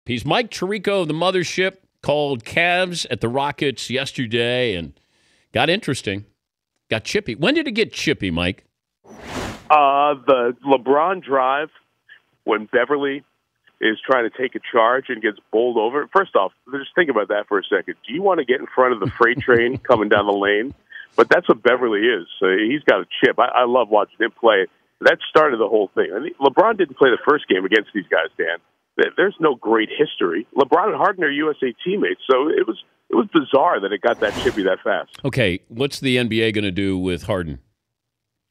He's Mike Tirico of the Mothership, called Cavs at the Rockets yesterday, and got interesting. Got chippy. When did it get chippy, Mike? The LeBron drive when Beverly is trying to take a charge and gets bowled over. First off, just think about that for a second. Do you want to get in front of the freight train coming down the lane? But that's what Beverly is. So he's got a chip. I love watching him play. That started the whole thing. I mean, LeBron didn't play the first game against these guys, Dan. There's no great history. LeBron and Harden are USA teammates, so it was bizarre that it got that chippy that fast. Okay, what's the NBA going to do with Harden?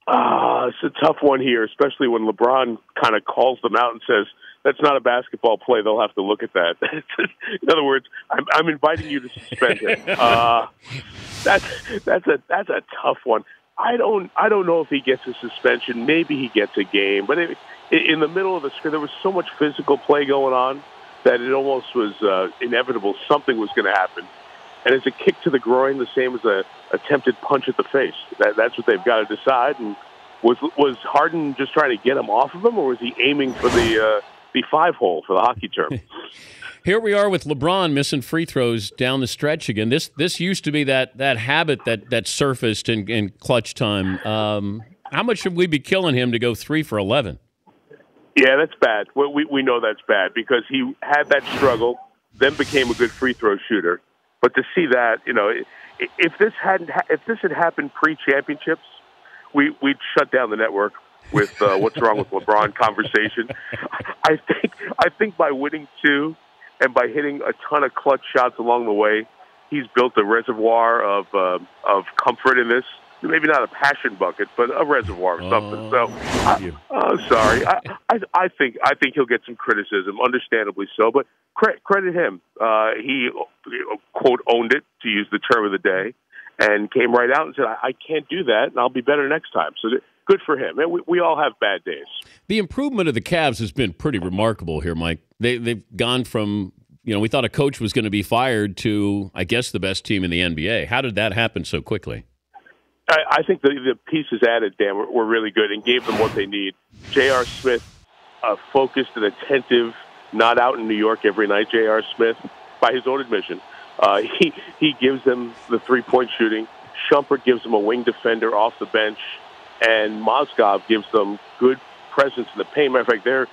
It's a tough one here, especially when LeBron kind of calls them out and says, that's not a basketball play. They'll have to look at that. In other words, I'm inviting you to suspend him. That's a tough one. I don't know if he gets a suspension. Maybe he gets a game. But in the middle of the screen, there was so much physical play going on that it almost was inevitable something was going to happen. And it's a kick to the groin, the same as a attempted punch at the face. That's what they've got to decide. And was Harden just trying to get him off of him, or was he aiming for the 5-hole for the hockey term? Here we are with LeBron missing free throws down the stretch again. This used to be that habit that surfaced in clutch time. How much should we be killing him to go 3 for 11? Yeah, that's bad. We know that's bad because he had that struggle, then became a good free throw shooter. But to see that, if this had happened pre-championships, we'd shut down the network with what's wrong with LeBron conversation. I think by winning 2 and by hitting a ton of clutch shots along the way, he's built a reservoir of comfort in this. Maybe not a passion bucket, but a reservoir or something. Sorry. I think he'll get some criticism, understandably so. But credit him. He quote owned it, to use the term of the day, and came right out and said, "I can't do that, and I'll be better next time." So good for him. And we all have bad days. The improvement of the Cavs has been pretty remarkable here, Mike. They've gone from, we thought a coach was going to be fired to, I guess, the best team in the NBA. How did that happen so quickly? I think the pieces added, Dan, were really good and gave them what they need. J.R. Smith, focused and attentive, not out in New York every night. J.R. Smith, by his own admission, he gives them the three-point shooting. Shumpert gives them a wing defender off the bench. And Mozgov gives them good presence in the paint. Matter of fact, their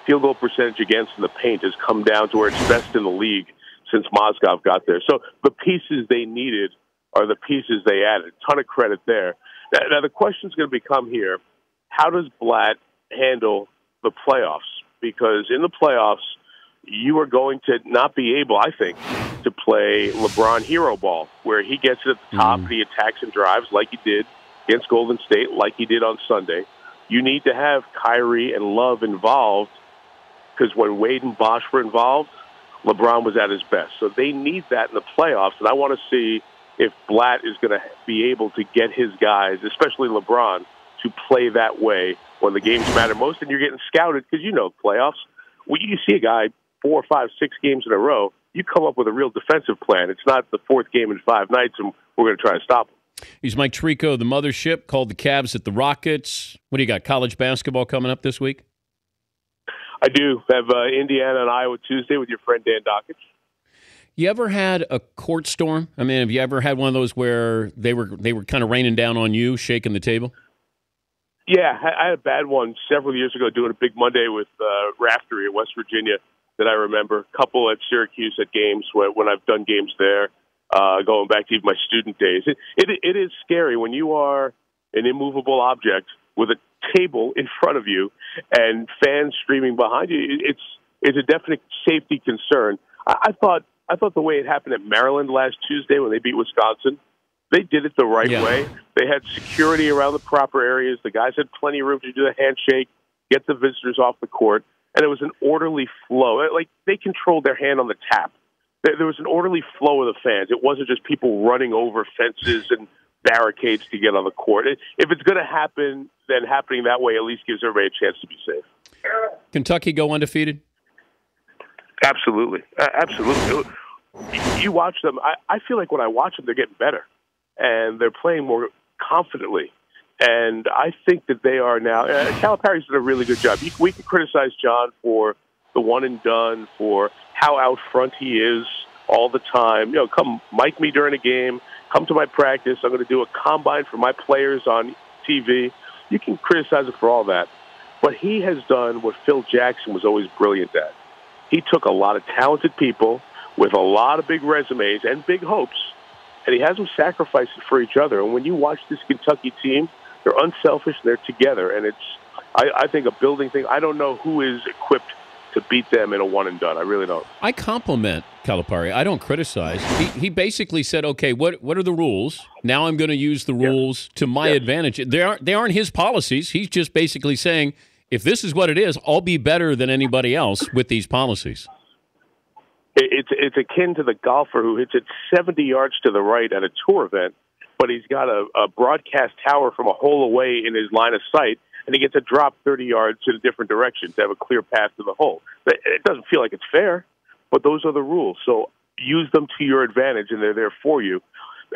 field goal percentage against in the paint has come down to where it's best in the league since Mozgov got there. So the pieces they needed are the pieces they added. A ton of credit there. Now the question's going to become here, how does Blatt handle the playoffs? Because in the playoffs, you are going to not be able, I think, to play LeBron hero ball, where he gets it at the top and he attacks and drives like he did against Golden State, like he did on Sunday. You need to have Kyrie and Love involved, because when Wade and Bosh were involved, LeBron was at his best. So they need that in the playoffs, and I want to see if Blatt is going to be able to get his guys, especially LeBron, to play that way when the games matter most, and you're getting scouted, because playoffs, when you see a guy 4, 5, 6 games in a row, you come up with a real defensive plan. It's not the 4th game in 5 nights, and we're going to try to stop him. He's Mike Tirico of the Mothership, called the Cavs at the Rockets. What do you got, college basketball coming up this week? I do. I have Indiana and Iowa Tuesday with your friend Dan Dockich. You ever had a court storm? I mean, have you ever had one of those where they were kind of raining down on you, shaking the table? Yeah, I had a bad one several years ago doing a Big Monday with Raftery in West Virginia that I remember. A couple at Syracuse at games when I've done games there, going back to even my student days. It is scary when you are an immovable object with a table in front of you and fans streaming behind you. It's a definite safety concern. I thought the way it happened at Maryland last Tuesday when they beat Wisconsin, they did it the right way. They had security around the proper areas. The guys had plenty of room to do the handshake, get the visitors off the court, and it was an orderly flow. Like, they controlled their hand on the tap. There was an orderly flow of the fans. It wasn't just people running over fences and barricades to get on the court. If it's going to happen, then happening that way at least gives everybody a chance to be safe. Kentucky go undefeated? Absolutely. Absolutely. You watch them. I feel like when I watch them, they're getting better, and they're playing more confidently. And I think that they are now. Calipari's done a really good job. We can criticize John for the the one and done, for how out front he is all the time. Come mic me during a game. Come to my practice. I'm going to do a combine for my players on TV. You can criticize it for all that. But he has done what Phil Jackson was always brilliant at. He took a lot of talented people with a lot of big resumes and big hopes, and he has them sacrifice it for each other. And when you watch this Kentucky team, they're unselfish, they're together, and I think a building thing. I don't know who is equipped to beat them in a one and done. I really don't. I compliment Calipari. I don't criticize. He basically said, okay, what are the rules? Now I'm going to use the rules to my advantage. They aren't his policies. He's just basically saying, if this is what it is, I'll be better than anybody else with these policies. It's akin to the golfer who hits it 70 yards to the right at a tour event, but he's got a broadcast tower from a hole away in his line of sight, and he gets a drop 30 yards in a different direction to have a clear path to the hole. It doesn't feel like it's fair, but those are the rules. So use them to your advantage, and they're there for you.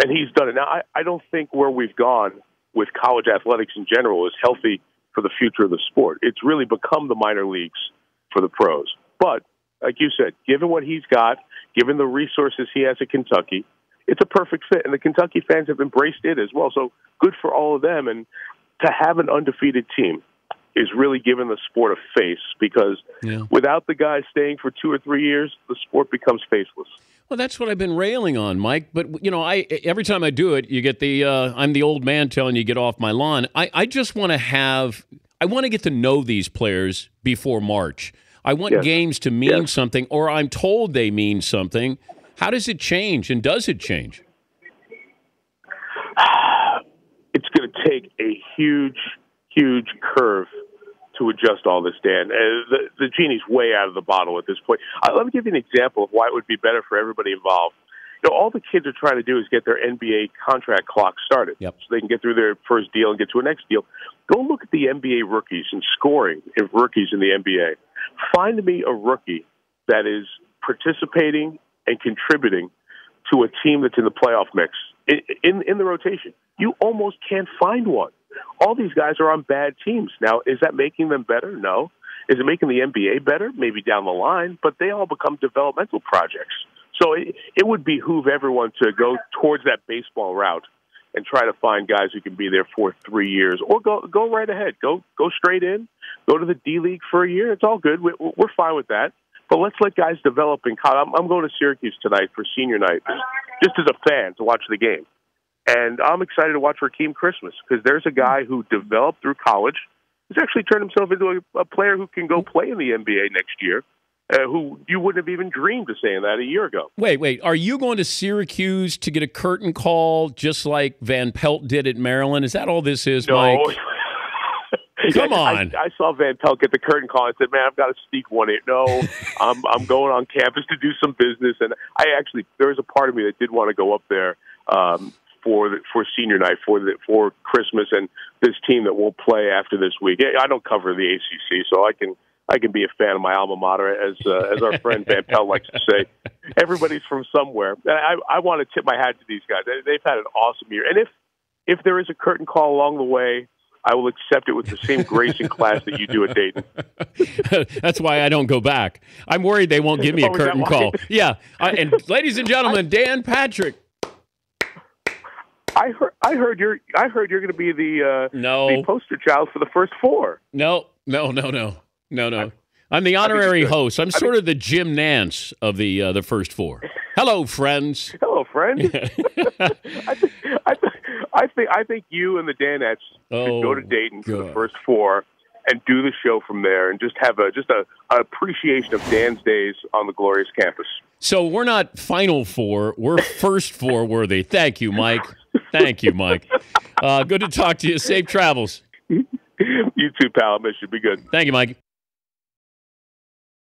And he's done it. Now, I don't think where we've gone with college athletics in general is healthy for the future of the sport. It's really become the minor leagues for the pros. But, like you said, given what he's got, given the resources he has at Kentucky, it's a perfect fit. And the Kentucky fans have embraced it as well. So good for all of them. And to have an undefeated team is really giving the sport a face, because without the guys staying for 2 or 3 years, the sport becomes faceless. Well, that's what I've been railing on, Mike. But, every time I do it, you get the I'm the old man telling you get off my lawn. I just want to get to know these players before March. I want games to mean something, or I'm told they mean something. How does it change, and does it change? It's going to take a huge, huge curve to adjust all this, Dan. The genie's way out of the bottle at this point. Let me give you an example of why it would be better for everybody involved. All the kids are trying to do is get their NBA contract clock started so they can get through their first deal and get to a next deal. Go look at the NBA rookies and scoring of rookies in the NBA. Find me a rookie that is participating and contributing to a team that's in the playoff mix in the rotation. You almost can't find one. All these guys are on bad teams. Now, is that making them better? No. Is it making the NBA better? Maybe down the line, but they all become developmental projects. So it would behoove everyone to go towards that baseball route and try to find guys who can be there for 3 years, or go right ahead. Go straight in. Go to the D-League for a year. It's all good. We're fine with that. But let's let guys develop in college. I'm going to Syracuse tonight for senior night, just as a fan to watch the game. And I'm excited to watch Rakeem Christmas, because there's a guy who developed through college, who's actually turned himself into a player who can go play in the NBA next year, who you wouldn't have even dreamed of saying that a year ago. Wait. Are you going to Syracuse to get a curtain call just like Van Pelt did at Maryland? Is that all this is, Mike? Come on. I saw Van Pelt get the curtain call. I said, man, I've got to sneak one in. No, I'm going on campus to do some business. And there was a part of me that did want to go up there for senior night, for Christmas, and this team that won't play after this week. I don't cover the ACC, so I can be a fan of my alma mater, as our friend Van Pelt likes to say. Everybody's from somewhere. I want to tip my hat to these guys. They've had an awesome year. And if there is a curtain call along the way, I will accept it with the same grace and class that you do at Dayton. That's why I don't go back. I'm worried they won't give me a curtain call. Yeah. And ladies and gentlemen, Dan Patrick. I heard you're going to be the poster child for the first four. No. I'm the honorary host. I'm sort of the Jim Nance of the first four. Hello, friends. Hello, friend. I think you and the Danettes should go to Dayton for the first four and do the show from there, and just have an appreciation of Dan's days on the glorious campus. So we're not Final Four. We're first four worthy. Thank you, Mike. Thank you, Mike. Good to talk to you. Safe travels. You too, pal. I miss you. Be good. Thank you, Mike.